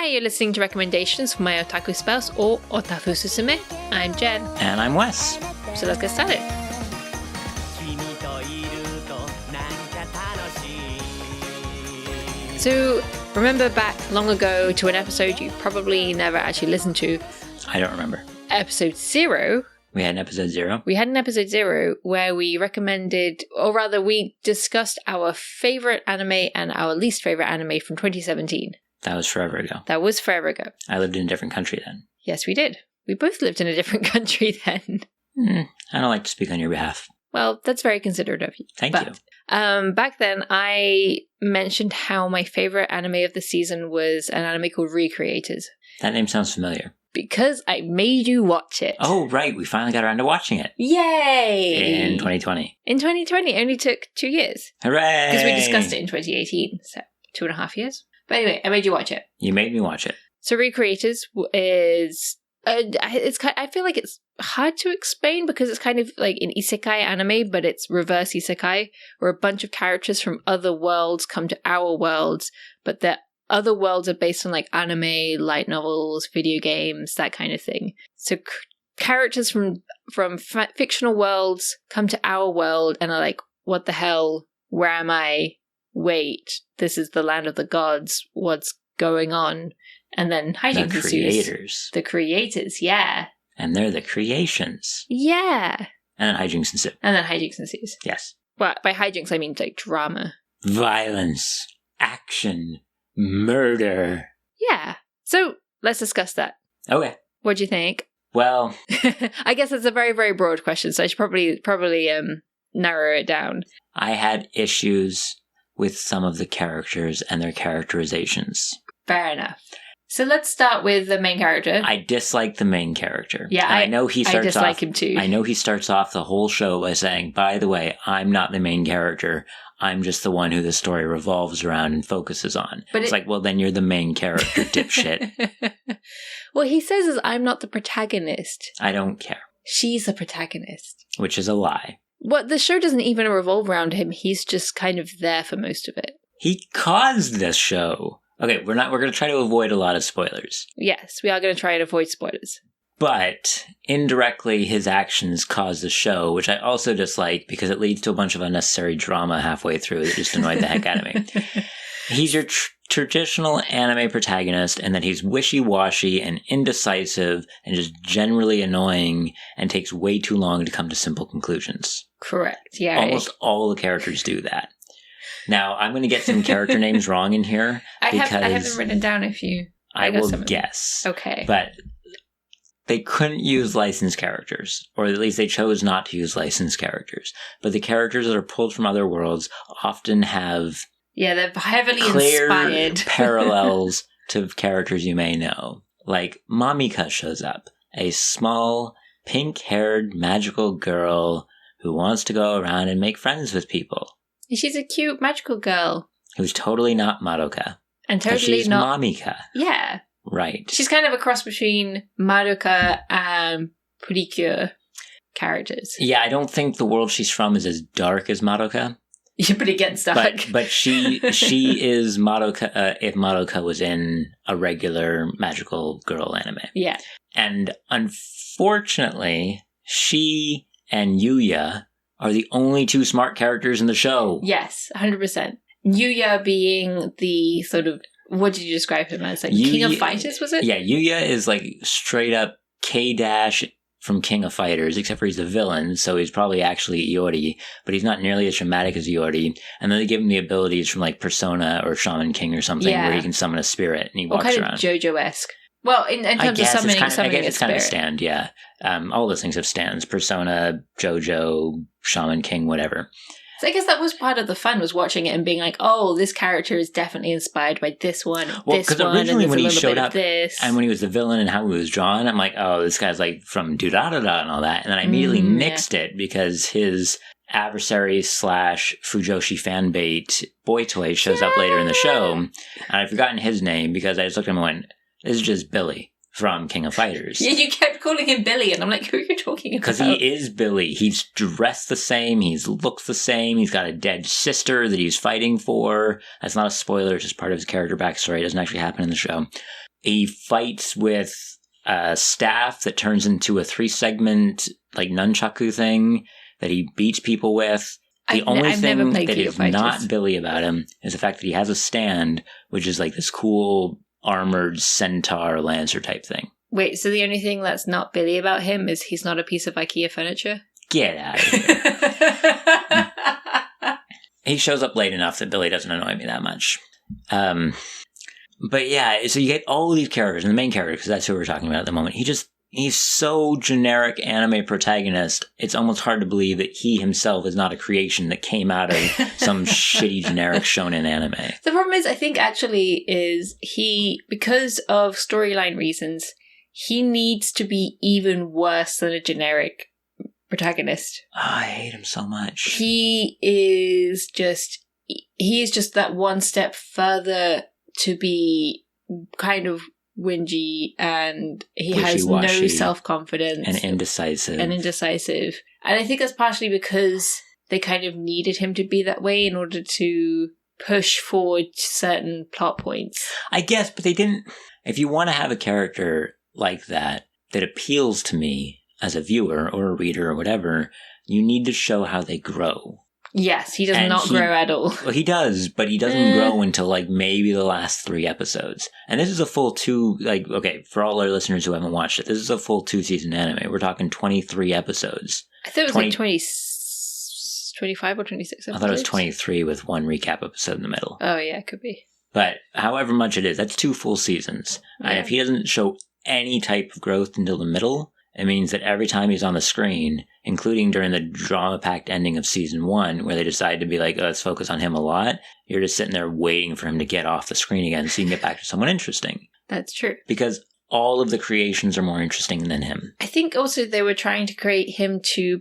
Hi, you're listening to recommendations for My Otaku Spouse or Otafu Susume. I'm Jen. And I'm Wes. So let's get started. So remember back long ago to an episode you probably never actually listened to. I don't remember. Episode 0. We had an episode 0? We had an episode 0 where we recommended, or rather we discussed our favorite anime and our least favorite anime from 2017. That was forever ago. That was forever ago. I lived in a different country then. Yes, we did. We both lived in a different country then. I don't like to speak on your behalf. Well, that's very considerate of you. Thank you. Back then, I mentioned how my favorite anime of the season was an anime called Recreators. That name sounds familiar. Because I made you watch it. Oh, right. We finally got around to watching it. Yay! In 2020. In 2020. It only took 2 years. Hooray! Because we discussed it in 2018. So 2.5 years. But anyway, I made you watch it. You made me watch it. So Recreators is... I feel like it's hard to explain because it's kind of like an isekai anime, but it's reverse isekai, where a bunch of characters from other worlds come to our worlds, but the other worlds are based on like anime, light novels, video games, that kind of thing. So characters from fictional worlds come to our world and are like, what the hell? Where am I? Wait, this is the land of the gods. What's going on? And then hijinks ensues. The creators, yeah. And they're the creations. Yeah. And then hijinks ensue. Yes. Well, by hijinks, I mean like drama. Violence. Action. Murder. Yeah. So let's discuss that. Okay. What do you think? Well, I guess it's a very, very broad question, so I should probably narrow it down. I had issues with some of the characters and their characterizations. Fair enough. So let's start with the main character. I dislike the main character. Yeah, I know he starts I dislike him too. I know he starts off the whole show by saying, by the way, I'm not the main character. I'm just the one who the story revolves around and focuses on. But it's like, well, then you're the main character, dipshit. What he says is, I'm not the protagonist. I don't care. She's the protagonist. Which is a lie. Well, the show doesn't even revolve around him. He's just kind of there for most of it. He caused this show. Okay, we're going to try to avoid a lot of spoilers. Yes, we are going to try and avoid spoilers. But indirectly, his actions cause the show, which I also dislike because it leads to a bunch of unnecessary drama halfway through that just annoyed the heck out of me. He's your traditional anime protagonist, and that he's wishy-washy and indecisive and just generally annoying and takes way too long to come to simple conclusions. Correct, yeah. Almost all the characters do that. Now, I'm going to get some character names wrong in here. I have them written down if you... I will guess. Okay. But they couldn't use licensed characters, or at least they chose not to use licensed characters. But the characters that are pulled from other worlds often have... Yeah, they're heavily clear inspired. Parallels to characters you may know. Like, Mamika shows up. A small, pink-haired, magical girl who wants to go around and make friends with people. She's a cute, magical girl. Who's totally not Madoka. And totally she's not... Mamika. Yeah. Right. She's kind of a cross between Madoka and Precure characters. Yeah, I don't think the world she's from is as dark as Madoka. Yeah, but it gets dark. But she is Madoka if Madoka was in a regular magical girl anime. Yeah. And unfortunately, she and Yuya are the only two smart characters in the show. Yes, 100%. Yuya being the sort of, what did you describe him as? Like King of Fighters, was it? Yeah, Yuya is like straight up K- from King of Fighters, except for he's the villain, so he's probably actually Iori, but he's not nearly as dramatic as Iori. And then they give him the abilities from like Persona or Shaman King or something, where he can summon a spirit and he walks around. Kind of JoJo-esque. Well, in terms of summoning I guess it's a kind spirit. of stand, yeah. All those things have stands. Persona, JoJo, Shaman King, whatever. So I guess that was part of the fun, was watching it and being like, oh, this character is definitely inspired by this one, well, this one, originally and when a he little showed bit up, of this. And when he was the villain and how he was drawn, I'm like, oh, this guy's like from Do-Da-Da-Da and all that. And then I immediately nixed it because his adversary / Fujoshi fanbait boy toy shows up later in the show. And I've forgotten his name because I just looked at him and went, this is just Billy from King of Fighters. Yeah, you kept calling him Billy, and I'm like, who are you talking about? Because he is Billy. He's dressed the same. He looks the same. He's got a dead sister that he's fighting for. That's not a spoiler. It's just part of his character backstory. It doesn't actually happen in the show. He fights with a staff that turns into a 3-segment like nunchaku thing that he beats people with. The only thing that is not Billy about him is the fact that he has a stand, which is like this cool armored centaur lancer type thing. Wait, so the only thing that's not Billy about him is he's not a piece of IKEA furniture? Get out of here. He shows up late enough that Billy doesn't annoy me that much. But yeah, so you get all these characters, and the main character, because that's who we're talking about at the moment, he's so generic anime protagonist, it's almost hard to believe that he himself is not a creation that came out of some shitty generic shonen anime. The problem is, I think actually is because of storyline reasons, he needs to be even worse than a generic protagonist. Oh, I hate him so much. He is just that one step further to be kind of whingy, and he has no self-confidence. And indecisive. And I think that's partially because they kind of needed him to be that way in order to push forward certain plot points. I guess, but they didn't... If you want to have a character like that appeals to me as a viewer or a reader or whatever, you need to show how they grow. Yes, he does not grow at all. Well, he does, but he doesn't grow until like maybe the last 3 episodes. And this is a full 2, like, okay, for all our listeners who haven't watched it, this is a full 2-season anime. We're talking 23 episodes. I thought it was 25 or 26 episodes. I thought it was 23 with 1 recap episode in the middle. Oh, yeah, it could be. But however much it is, that's 2 full seasons. Yeah. And if he doesn't show any type of growth until the middle, it means that every time he's on the screen, including during the drama-packed ending of season 1, where they decide to be like, oh, let's focus on him a lot, you're just sitting there waiting for him to get off the screen again so you can get back to someone interesting. That's true. Because all of the creations are more interesting than him. I think also they were trying to create him to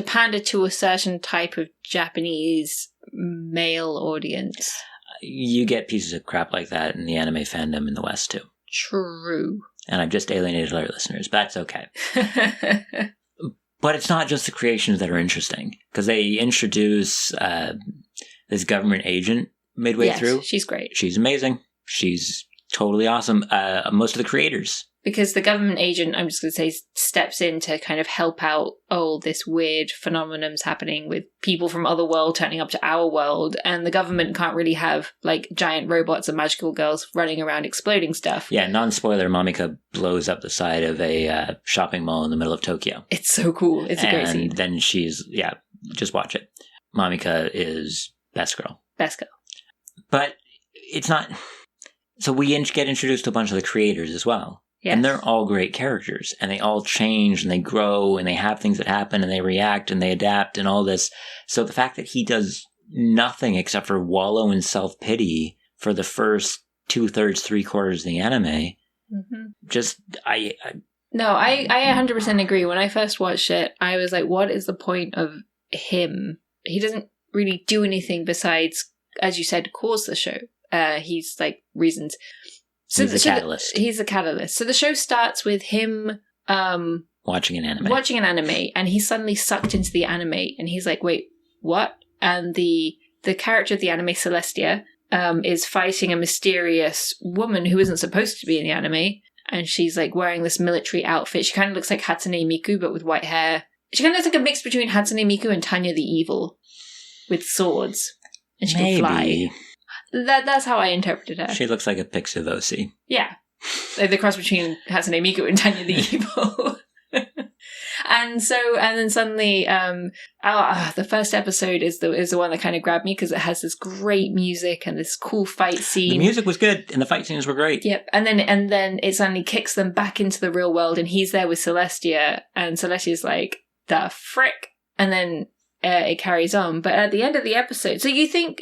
pander to a certain type of Japanese male audience. You get pieces of crap like that in the anime fandom in the West, too. True. And I've just alienated our listeners, but that's okay. But it's not just the creations that are interesting, because they introduce this government agent midway through. She's great. She's amazing. She's totally awesome. Most of the creators. Because the government agent, I'm just going to say, steps in to kind of help out, this weird phenomenon's happening with people from other world turning up to our world, and the government can't really have, like, giant robots and magical girls running around exploding stuff. Yeah, non-spoiler, Mamika blows up the side of a shopping mall in the middle of Tokyo. It's so cool. It's a great scene. And then just watch it. Mamika is best girl. Best girl. But it's not... So we get introduced to a bunch of the creators as well. Yes. And they're all great characters, and they all change, and they grow, and they have things that happen, and they react, and they adapt, and all this. So the fact that he does nothing except for wallow in self-pity for the first 2/3, 3/4 of the anime, I 100% agree. When I first watched it, I was like, what is the point of him? He doesn't really do anything besides, as you said, cause the show. He's like reasons... He's a catalyst. He's a catalyst. So the show starts with him watching an anime, and he's suddenly sucked into the anime, and he's like, wait, what? And the character of the anime, Celestia, is fighting a mysterious woman who isn't supposed to be in the anime, and she's like wearing this military outfit. She kind of looks like Hatsune Miku, but with white hair. She kind of looks like a mix between Hatsune Miku and Tanya the Evil, with swords, and she can fly. That's how I interpreted her. She looks like a Pixavosi. Yeah. Like the cross between Hatsune Miku and Tanya the Evil. And then suddenly, the first episode is the one that kind of grabbed me, because it has this great music and this cool fight scene. The music was good, and the fight scenes were great. Yep. And then it suddenly kicks them back into the real world, and he's there with Celestia, and Celestia's like, the frick? And then it carries on. But at the end of the episode, so you think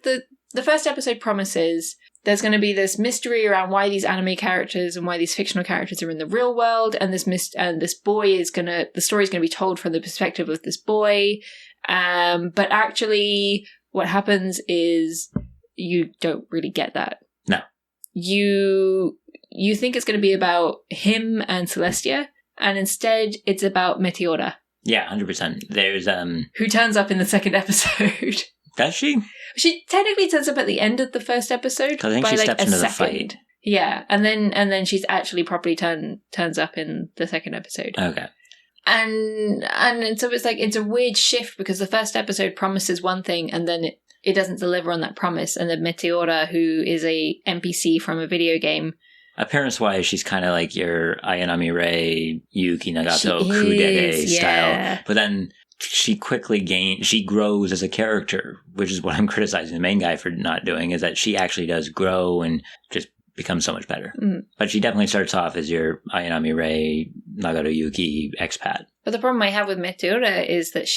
that the first episode promises there's going to be this mystery around why these anime characters and why these fictional characters are in the real world, and this boy the story is going to be told from the perspective of this boy. But actually, what happens is you don't really get that. No. You think it's going to be about him and Celestia, and instead it's about Meteora. Yeah, 100%. There's who turns up in the second episode. Does she? She technically turns up at the end of the first episode. Because I think she steps into the fight. Yeah, and then she's actually properly turns up in the second episode. Okay. And so it's like, it's a weird shift because the first episode promises one thing and then it doesn't deliver on that promise. And then Meteora, who is a NPC from a video game. Appearance-wise, she's kind of like your Ayanami Rei, Yuki Nagato, Kudere style. But then she grows as a character, which is what I'm criticizing the main guy for not doing, is that she actually does grow and just becomes so much better. Mm. But she definitely starts off as your Ayanami Rei, Nagato Yuki expat. But the problem I have with Meteora is that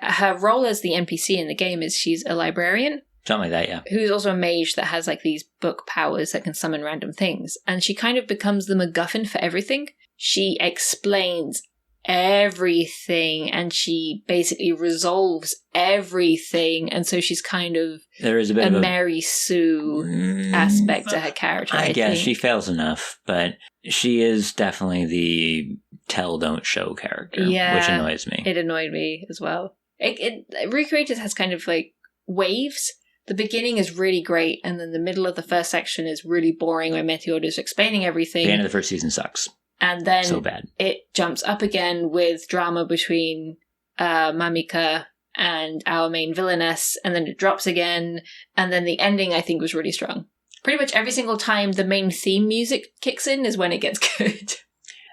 her role as the NPC in the game is she's a librarian. Something like that, yeah. Who's also a mage that has like these book powers that can summon random things. And she kind of becomes the MacGuffin for everything. She explains everything and she basically resolves everything. And so she's kind of there is a bit of Mary Sue aspect to her character. I guess she fails enough, but she is definitely the tell don't show character, which annoys me. It annoyed me as well. Recreators has kind of like waves. The beginning is really great, and then the middle of the first section is really boring where Meteora is explaining everything. The end of the first season sucks. And then so bad. It jumps up again with drama between Mamika and our main villainess, and then it drops again, and then the ending I think was really strong. Pretty much every single time the main theme music kicks in is when it gets good.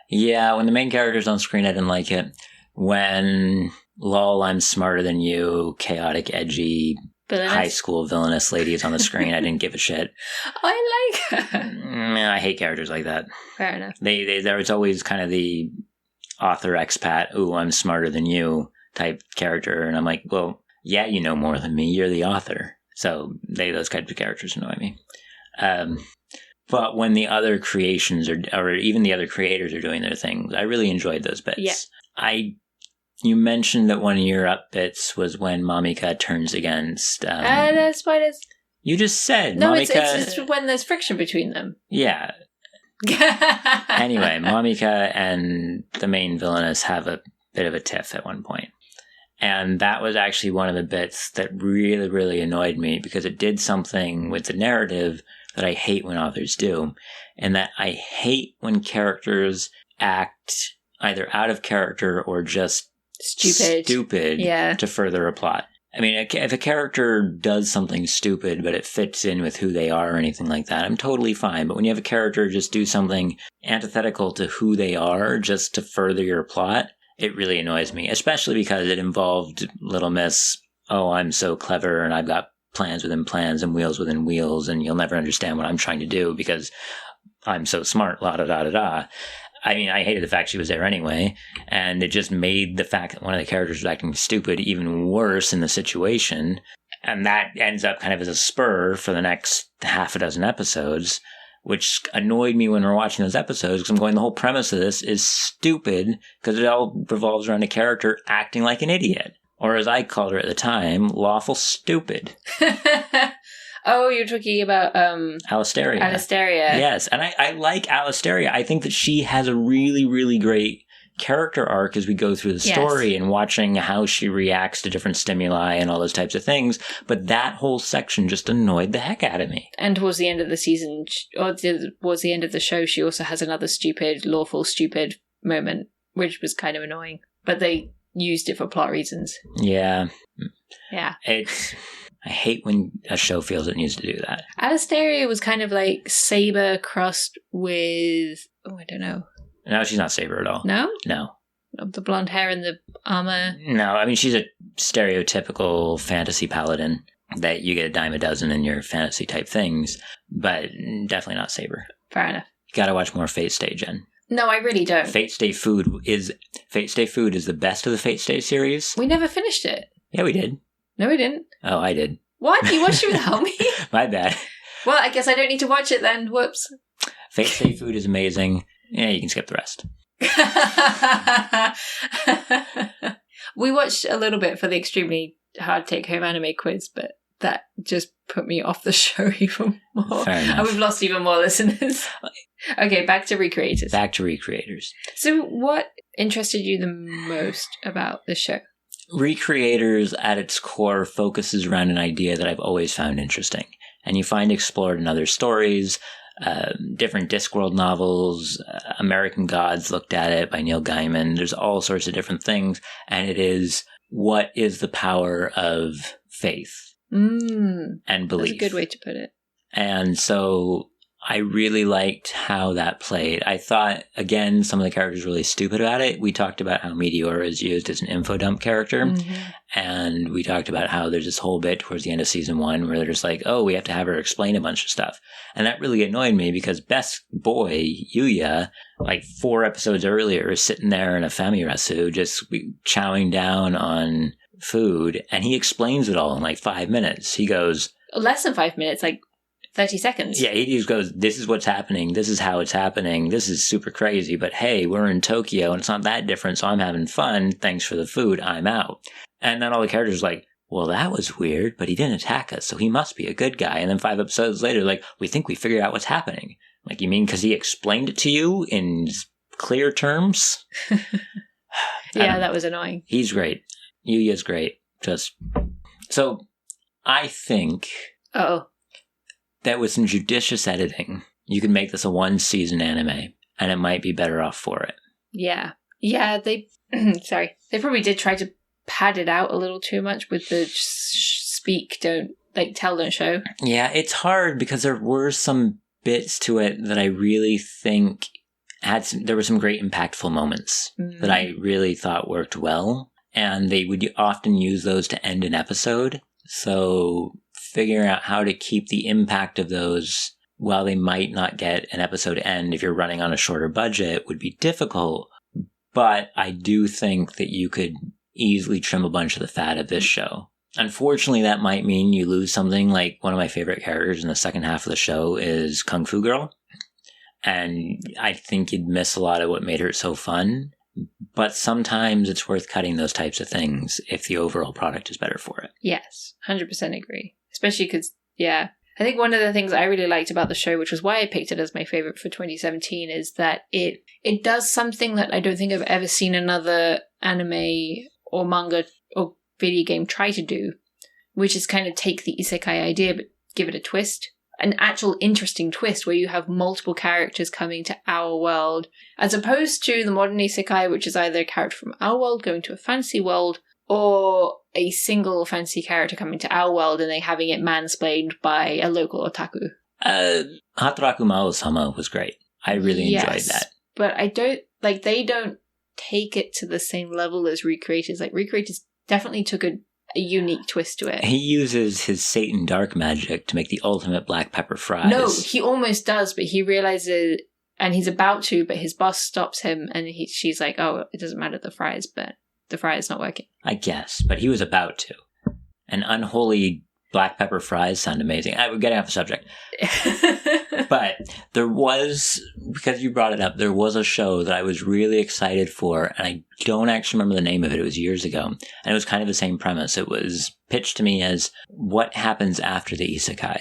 Yeah, when the main character's on screen I didn't like it. When lol, I'm smarter than you, chaotic, edgy... high school villainous lady is on the screen. I didn't give a shit. I like her. I hate characters like that. Fair enough. There was always kind of the author expat, ooh, I'm smarter than you type character. And I'm like, well, yeah, you know more than me. You're the author. So those kinds of characters annoy me. But when the other creations or even the other creators are doing their things, I really enjoyed those bits. Yeah. You mentioned that one of your up bits was when Mamika turns against... that's why it's... You just said no, Mamika... it's when there's friction between them. Yeah. Anyway, Mamika and the main villainess have a bit of a tiff at one point. And that was actually one of the bits that really, really annoyed me because it did something with the narrative that I hate when authors do. And that I hate when characters act either out of character or just stupid to further a plot. I mean, if a character does something stupid, but it fits in with who they are or anything like that, I'm totally fine. But when you have a character just do something antithetical to who they are just to further your plot, it really annoys me, especially because it involved Little Miss, oh, I'm so clever and I've got plans within plans and wheels within wheels and you'll never understand what I'm trying to do because I'm so smart, la-da-da-da-da. I mean, I hated the fact she was there anyway, and it just made the fact that one of the characters was acting stupid even worse in the situation, and that ends up kind of as a spur for the next half a dozen episodes, which annoyed me when we're watching those episodes, because I'm going, the whole premise of this is stupid, because it all revolves around a character acting like an idiot, or as I called her at the time, lawful stupid. Oh, you're talking about... Alisteria. Alisteria. Yes, and I like Alisteria. I think that she has a really, really great character arc as we go through the story and watching how she reacts to different stimuli and all those types of things. But that whole section just annoyed the heck out of me. And towards the end of the season, or towards the end of the show, she also has another lawful stupid moment, which was kind of annoying. But they used it for plot reasons. Yeah. Yeah. I hate when a show feels it needs to do that. Alisteria was kind of like Saber crossed with... Oh, I don't know. No, she's not Saber at all. No? No. The blonde hair and the armor? No, I mean, she's a stereotypical fantasy paladin that you get a dime a dozen in your fantasy type things, but definitely not Saber. Fair enough. You gotta watch more Fate Stay, Jen. No, I really don't. Fate Stay Food is the best of the Fate Stay series. We never finished it. Yeah, we did. No, we didn't. Oh, I did. What? You watched it without me? My bad. Well, I guess I don't need to watch it then. Whoops. Fate Stay Food is amazing. Yeah, you can skip the rest. We watched a little bit for the extremely hard take-home anime quiz, but that just put me off the show even more. Fair enough. And we've lost even more listeners. Okay, back to Recreators. So what interested you the most about the show? Recreators at its core focuses around an idea that I've always found interesting. and you find explored in other stories, different Discworld novels, American Gods looked at it by Neil Gaiman. There's all sorts of different things, and it is what is the power of faith and belief. That's a good way to put it. And so I really liked how that played. I thought, again, some of the characters were really stupid about it. We talked about how Meteora is used as an info dump character. And we talked about how there's this whole bit towards the end of season 1 where they're just like, oh, we have to have her explain a bunch of stuff. And that really annoyed me because best boy, Yuya, like 4 episodes earlier, is sitting there in a famirasu just chowing down on food. And he explains it all in like 5 minutes. He goes... Less than 5 minutes, like 30 seconds. Yeah, he just goes, this is what's happening. This is how it's happening. This is super crazy. But hey, we're in Tokyo and it's not that different. So I'm having fun. Thanks for the food. I'm out. And then all the characters are like, well, that was weird, but he didn't attack us. So he must be a good guy. And then 5 episodes later, like, we think we figured out what's happening. Like, you mean because he explained it to you in clear terms? Yeah, that was annoying. He's great. Yuya's great. So I think... that with some judicious editing, you could make this a 1-season anime, and it might be better off for it. Yeah. Yeah, they... sorry. They probably did try to pad it out a little too much with the speak, don't... like, tell, don't show. Yeah, it's hard because there were some bits to it that I really think there were some great impactful moments that I really thought worked well, and they would often use those to end an episode. So... figuring out how to keep the impact of those while they might not get an episode end if you're running on a shorter budget would be difficult. But I do think that you could easily trim a bunch of the fat of this show. Unfortunately, that might mean you lose something like one of my favorite characters in the second half of the show is Kung Fu Girl. And I think you'd miss a lot of what made her so fun. But sometimes it's worth cutting those types of things if the overall product is better for it. Yes, 100% agree. Especially because, yeah, I think one of the things I really liked about the show, which was why I picked it as my favorite for 2017, is that it does something that I don't think I've ever seen another anime or manga or video game try to do, which is kind of take the isekai idea but give it a twist. An actual interesting twist where you have multiple characters coming to our world, as opposed to the modern isekai, which is either a character from our world going to a fantasy world, or a single fantasy character coming to our world and they having it mansplained by a local otaku. Hataraku Mao-sama was great. I really enjoyed that. But they don't take it to the same level as Recreators. Like, Recreators definitely took a unique twist to it. He uses his Satan dark magic to make the ultimate black pepper fries. No, he almost does, but he realizes, and he's about to, but his boss stops him and she's like, oh, it doesn't matter the fries, but the fries not working. I guess, but he was about to. And unholy black pepper fries sound amazing. We're getting off the subject. But there was, because you brought it up, there was a show that I was really excited for, and I don't actually remember the name of it. It was years ago. And it was kind of the same premise. It was pitched to me as what happens after the isekai.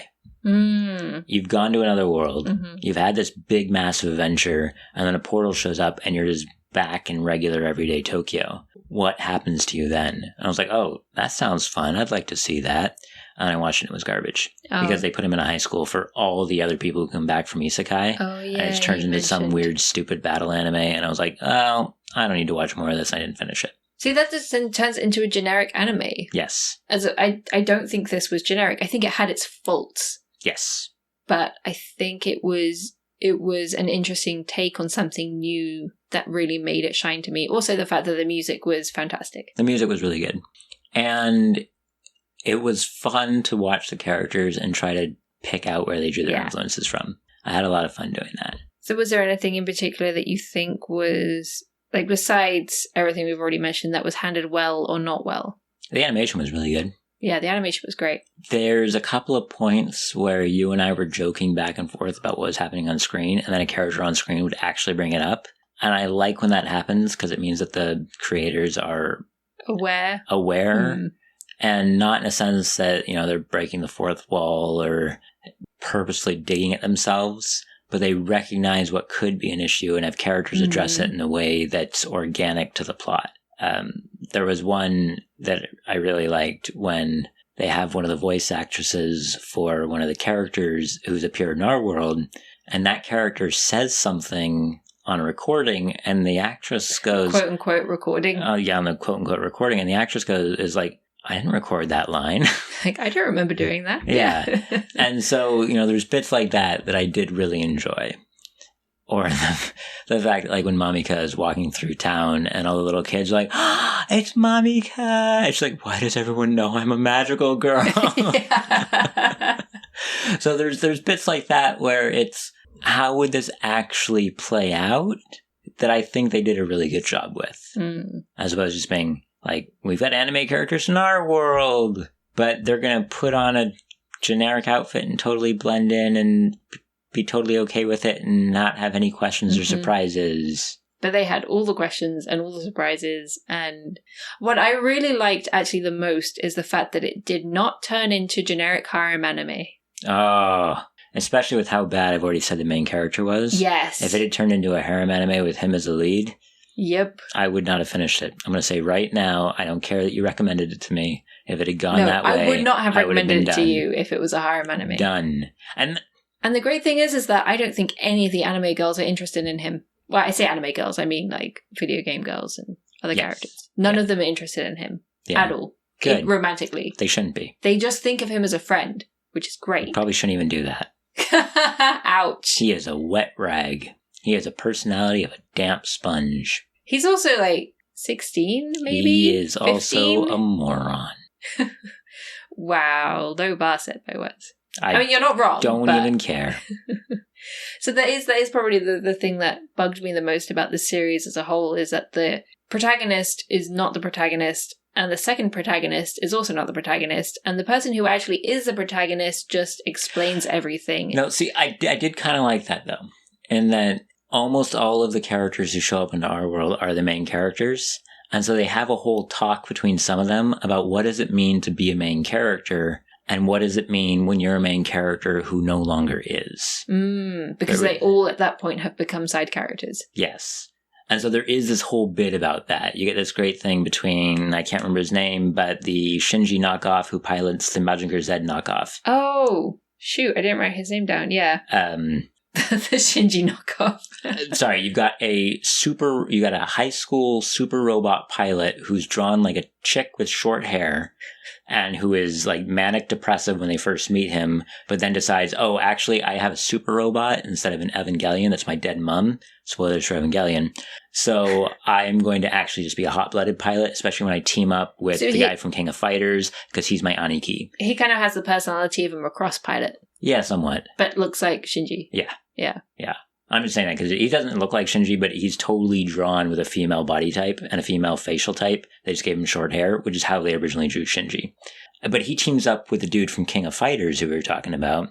You've gone to another world. You've had this big, massive adventure, and then a portal shows up, and you're just back in regular, everyday Tokyo. What happens to you then? And I was like, oh, that sounds fun. I'd like to see that. And I watched it, and it was garbage. Because they put him in a high school for all the other people who come back from isekai. Oh, yeah. And it's turned into some weird, stupid battle anime. And I was like, oh, I don't need to watch more of this. I didn't finish it. See, that just then turns into a generic anime. Yes. I don't think this was generic. I think it had its faults. Yes. But I think it was an interesting take on something new that really made it shine to me. Also, the fact that the music was fantastic. The music was really good. And it was fun to watch the characters and try to pick out where they drew their influences from. I had a lot of fun doing that. So was there anything in particular that you think was, like, besides everything we've already mentioned, that was handled well or not well? The animation was really good. Yeah, the animation was great. There's a couple of points where you and I were joking back and forth about what was happening on screen, and then a character on screen would actually bring it up. And I like when that happens because it means that the creators are aware. And not in a sense that, they're breaking the fourth wall or purposely digging at themselves, but they recognize what could be an issue and have characters address it in a way that's organic to the plot. There was one that I really liked when they have one of the voice actresses for one of the characters who's appeared in our world, and that character says something on a recording, and the actress goes... Quote unquote recording. Yeah, on the quote unquote recording, and the actress is like, I didn't record that line. Like, I don't remember doing that. Yeah. And so, there's bits like that I did really enjoy. Or the fact that, like, when Mamika is walking through town and all the little kids are like, oh, it's Mamika. It's like, why does everyone know I'm a magical girl? So there's bits like that where it's, how would this actually play out? That I think they did a really good job with. As opposed to just being like, we've got anime characters in our world, but they're going to put on a generic outfit and totally blend in and be totally okay with it and not have any questions or surprises. But they had all the questions and all the surprises. And what I really liked actually the most is the fact that it did not turn into generic harem anime. Oh, especially with how bad I've already said the main character was. Yes. If it had turned into a harem anime with him as the lead... Yep. I would not have finished it. I'm going to say right now, I don't care that you recommended it to me. If it had gone that way, I would not have recommended it to done. you if it was a harem anime. Done. And the great thing is that I don't think any of the anime girls are interested in him. Well, I say anime girls, I mean like video game girls and other characters. None of them are interested in him at all. Good. Romantically. They shouldn't be. They just think of him as a friend, which is great. They probably shouldn't even do that. Ouch. He is a wet rag. He has a personality of a damp sponge. He's also like 16, maybe? He is 15? Also a moron. Wow. Low bar set by Wes. I mean, you're not wrong. Don't even care. So that is probably the thing that bugged me the most about the series as a whole, is that the protagonist is not the protagonist, and the second protagonist is also not the protagonist, and the person who actually is the protagonist just explains everything. No, see, I did kind of like that, though, in that almost all of the characters who show up into our world are the main characters, and so they have a whole talk between some of them about what does it mean to be a main character, and what does it mean when you're a main character who no longer is. Because they all at that point have become side characters. Yes. And so there is this whole bit about that. You get this great thing between, I can't remember his name, but the Shinji knockoff who pilots the Mazinger Z knockoff. Oh, shoot. I didn't write his name down. Yeah. The Shinji knockoff. Sorry, you got a high school super robot pilot who's drawn like a chick with short hair and who is like manic depressive when they first meet him, but then decides, oh, actually, I have a super robot instead of an Evangelion. That's my dead mom. Spoilers for Evangelion. So I'm going to actually just be a hot-blooded pilot, especially when I team up with the guy from King of Fighters, because he's my Aniki. He kind of has the personality of a cross pilot. Yeah, somewhat. But looks like Shinji. Yeah. Yeah. Yeah. I'm just saying that because he doesn't look like Shinji, but he's totally drawn with a female body type and a female facial type. They just gave him short hair, which is how they originally drew Shinji. But he teams up with the dude from King of Fighters who we were talking about.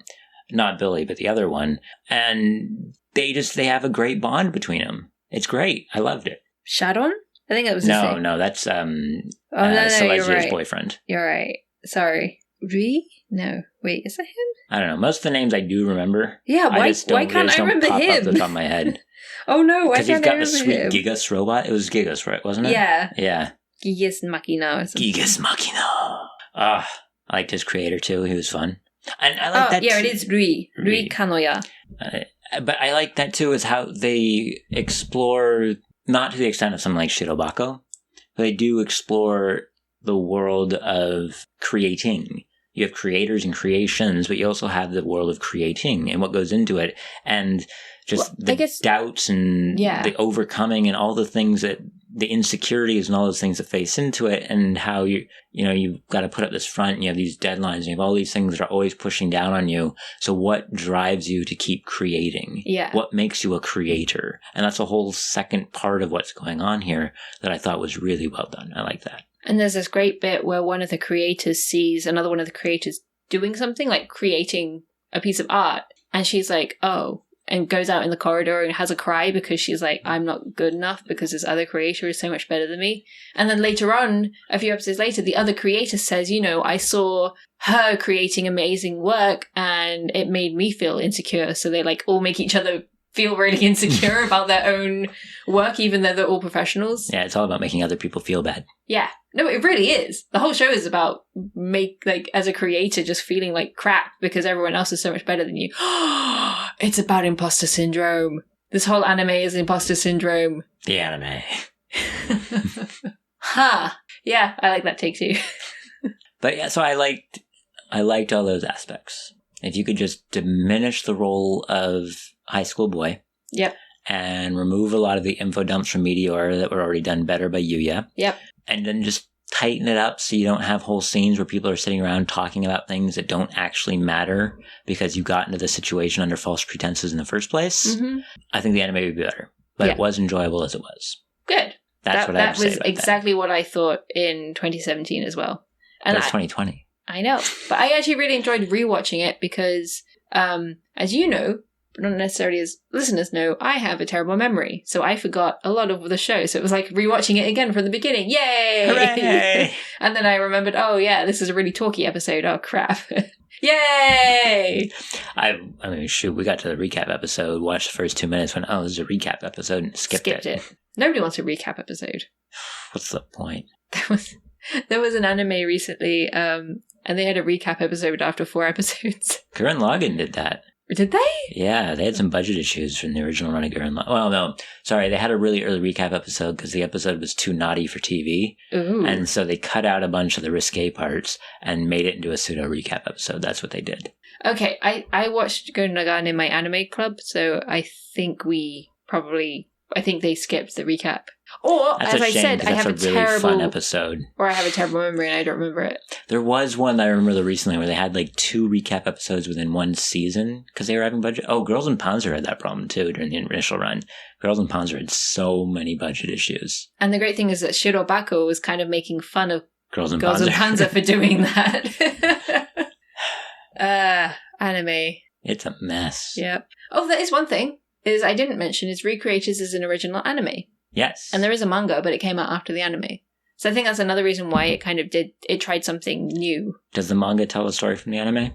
Not Billy, but the other one. And they have a great bond between them. It's great. I loved it. Shadon? I think that was his name. No, that's Celestia's right. Boyfriend. You're right. Sorry. Rui? No. Wait, is that him? I don't know. Most of the names I do remember. Yeah, why can't I remember him? Pop up the top of my head. Oh no, why can't I remember him? Because he's got the sweet Gigas robot. It was Gigas, right? Wasn't it? Yeah. Yeah. Gigas Machina or something. Gigas Machina. I liked his creator too. He was fun. And I like that. Yeah, it is Rui Kanoya. But I like that too, is how they explore, not to the extent of something like Shirobako, but they do explore the world of creating. You have creators and creations, but you also have the world of creating and what goes into it. And just doubts and the overcoming and all the things that, the insecurities and all those things that face into it, and how you've got to put up this front and you have these deadlines and you have all these things that are always pushing down on you. So what drives you to keep creating? Yeah. What makes you a creator? And that's a whole second part of what's going on here that I thought was really well done. I like that. And there's this great bit where one of the creators sees another one of the creators doing something, like creating a piece of art. And she's like, oh, and goes out in the corridor and has a cry because she's like, I'm not good enough because this other creator is so much better than me. And then later on, a few episodes later, the other creator says, I saw her creating amazing work and it made me feel insecure. So they like all make each other feel really insecure about their own work, even though they're all professionals. Yeah, it's all about making other people feel bad. Yeah. No, it really is. The whole show is about as a creator, just feeling like crap because everyone else is so much better than you. It's about imposter syndrome. This whole anime is imposter syndrome. The anime. Ha! Yeah, I like that take too. But yeah, so I liked all those aspects. If you could just diminish the role of high school boy. Yep. And remove a lot of the info dumps from Meteor that were already done better by Yuya. Yep. And then just tighten it up so you don't have whole scenes where people are sitting around talking about things that don't actually matter because you got into the situation under false pretenses in the first place. Mm-hmm. I think the anime would be better. But it was enjoyable as it was. Good. That's what I have to say about that. Was exactly what I thought in 2017 as well. And that's 2020. I know. But I actually really enjoyed rewatching it because, as you know, but not necessarily as listeners know, I have a terrible memory. So I forgot a lot of the show. So it was like rewatching it again from the beginning. Yay! Hooray! And then I remembered, oh yeah, this is a really talky episode. Oh crap. Yay! I mean, shoot, we got to the recap episode, watched the first 2 minutes, went, oh, this is a recap episode, and skipped it. Nobody wants a recap episode. What's the point? There was an anime recently, and they had a recap episode after 4 episodes. Gurren Lagann did that. Did they? Yeah, they had some budget issues from the original run of Gurren Lagann. Well, no, sorry, they had a really early recap episode because the episode was too naughty for TV. Ooh. And so they cut out a bunch of the risque parts and made it into a pseudo recap episode. That's what they did. Okay, I watched Gurren Lagann in my anime club, so I think they skipped the recap. Or, that's as I said, I have a really terrible fun episode. Or I have a terrible memory and I don't remember it. There was one that I remember recently where they had like 2 recap episodes within one season because they were having budget. Oh, Girls and Panzer had that problem too during the initial run. Girls and Panzer had so many budget issues. And the great thing is that Shiro Bako was kind of making fun of Girls and Panzer for doing that. Anime. It's a mess. Yep. Oh, that is one thing is I didn't mention is Recreators is an original anime. Yes. And there is a manga, but it came out after the anime. So I think that's another reason why it tried something new. Does the manga tell a story from the anime?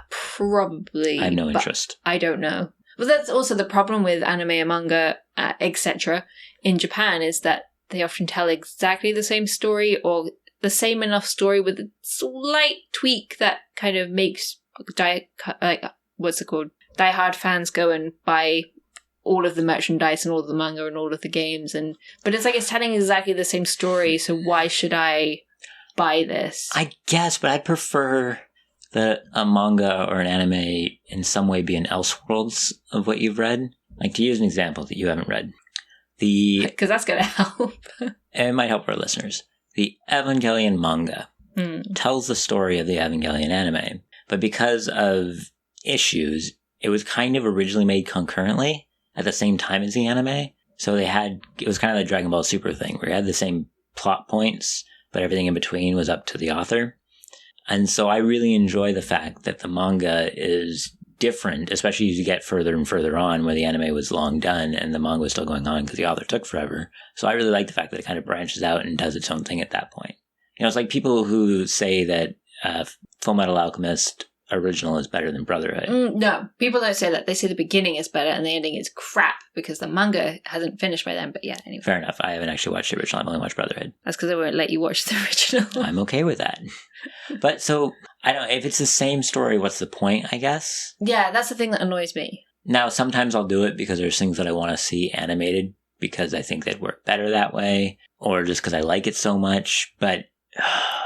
Probably. I have no interest. I don't know. But that's also the problem with anime and manga, etc. in Japan is that they often tell exactly the same story or the same enough story with a slight tweak that kind of makes diehard fans go and buy all of the merchandise and all of the manga and all of the games, but it's like it's telling exactly the same story, so why should I buy this? I guess, but I'd prefer that a manga or an anime in some way be an Elseworlds of what you've read. Like, to use an example that you haven't read. Because that's going to help. It might help our listeners. The Evangelion manga tells the story of the Evangelion anime, but because of issues, it was kind of originally made concurrently at the same time as the anime. So it was kind of the Dragon Ball Super thing where you had the same plot points, but everything in between was up to the author. And so I really enjoy the fact that the manga is different, especially as you get further and further on where the anime was long done and the manga was still going on because the author took forever. So I really like the fact that it kind of branches out and does its own thing at that point. You know, it's like people who say that Full Metal Alchemist original is better than Brotherhood. No, people don't say that. They say the beginning is better and the ending is crap because the manga hasn't finished by then. But yeah, anyway. Fair enough. I haven't actually watched the original. I've only watched Brotherhood. That's because I won't let you watch the original. I'm okay with that. But so, I don't know, if it's the same story, what's the point, I guess? Yeah, that's the thing that annoys me. Now, sometimes I'll do it because there's things that I want to see animated because I think they'd work better that way, or just because I like it so much, but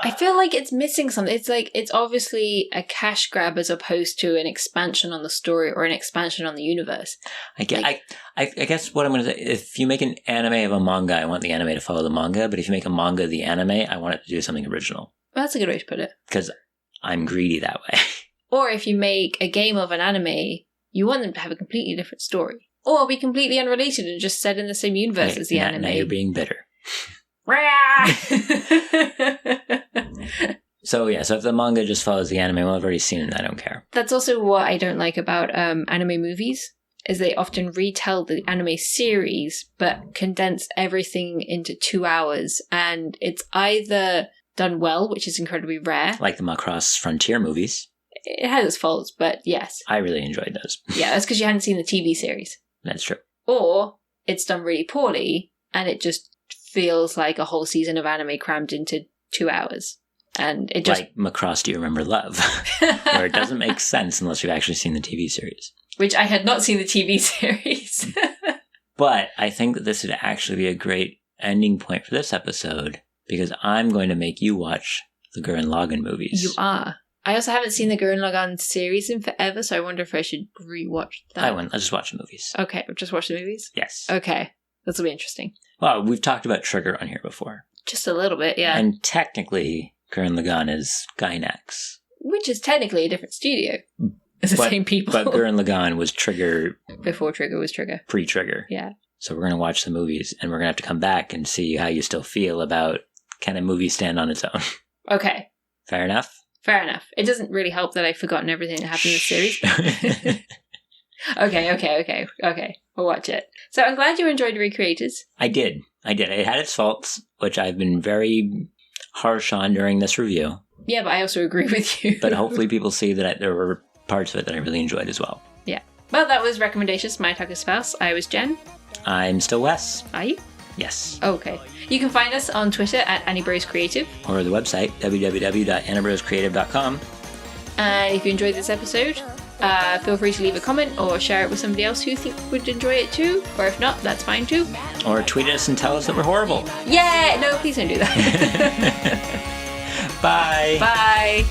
I feel like it's missing something. It's like it's obviously a cash grab as opposed to an expansion on the story or an expansion on the universe. I guess what I'm going to say, if you make an anime of a manga, I want the anime to follow the manga, but if you make a manga of the anime, I want it to do something original. Well, that's a good way to put it. Because I'm greedy that way. Or if you make a game of an anime, you want them to have a completely different story. Or be completely unrelated and just set in the same universe as the anime. Now you're being bitter. So if the manga just follows the anime, well, I've already seen it, I don't care. That's also what I don't like about anime movies, is they often retell the anime series, but condense everything into 2 hours, and it's either done well, which is incredibly rare. Like the Macross Frontier movies. It has its faults, but yes. I really enjoyed those. Yeah, that's because you hadn't seen the TV series. That's true. Or it's done really poorly and it just feels like a whole season of anime crammed into 2 hours. And it just... Like Macross Do You Remember Love? Where it doesn't make sense unless you've actually seen the TV series. Which I had not seen the TV series. But I think that this would actually be a great ending point for this episode, because I'm going to make you watch the Gurren Lagann movies. You are. I also haven't seen the Gurren Lagann series in forever, so I wonder if I should rewatch that. I wouldn't. Let's just watch the movies. Okay, just watch the movies? Yes. Okay, this will be interesting. Well, we've talked about Trigger on here before. Just a little bit, yeah. And technically, Gurren Lagann is Gainax. Which is technically a different studio. It's the same people. But Gurren Lagann was Trigger... Before Trigger was Trigger. Pre-Trigger. Yeah. So we're going to watch the movies, and we're going to have to come back and see how you still feel about, can a movie stand on its own? Okay. Fair enough? Fair enough. It doesn't really help that I've forgotten everything that happened in the series. Okay. We'll watch it. So I'm glad you enjoyed Recreators. I did. It had its faults, which I've been very harsh on during this review. Yeah, but I also agree with you. But hopefully people see that there were parts of it that I really enjoyed as well. Yeah. Well, that was Recommendations, My Otaku Spouse. I was Jen. I'm still Wes. Are you? Yes. Okay. You can find us on Twitter at AnnieBrosCreative. Or the website, www.anniebroscreative.com. And if you enjoyed this episode, feel free to leave a comment or share it with somebody else who you think would enjoy it too. Or if not, that's fine too. Or tweet us and tell us that we're horrible. Yeah! No, please don't do that. Bye. Bye.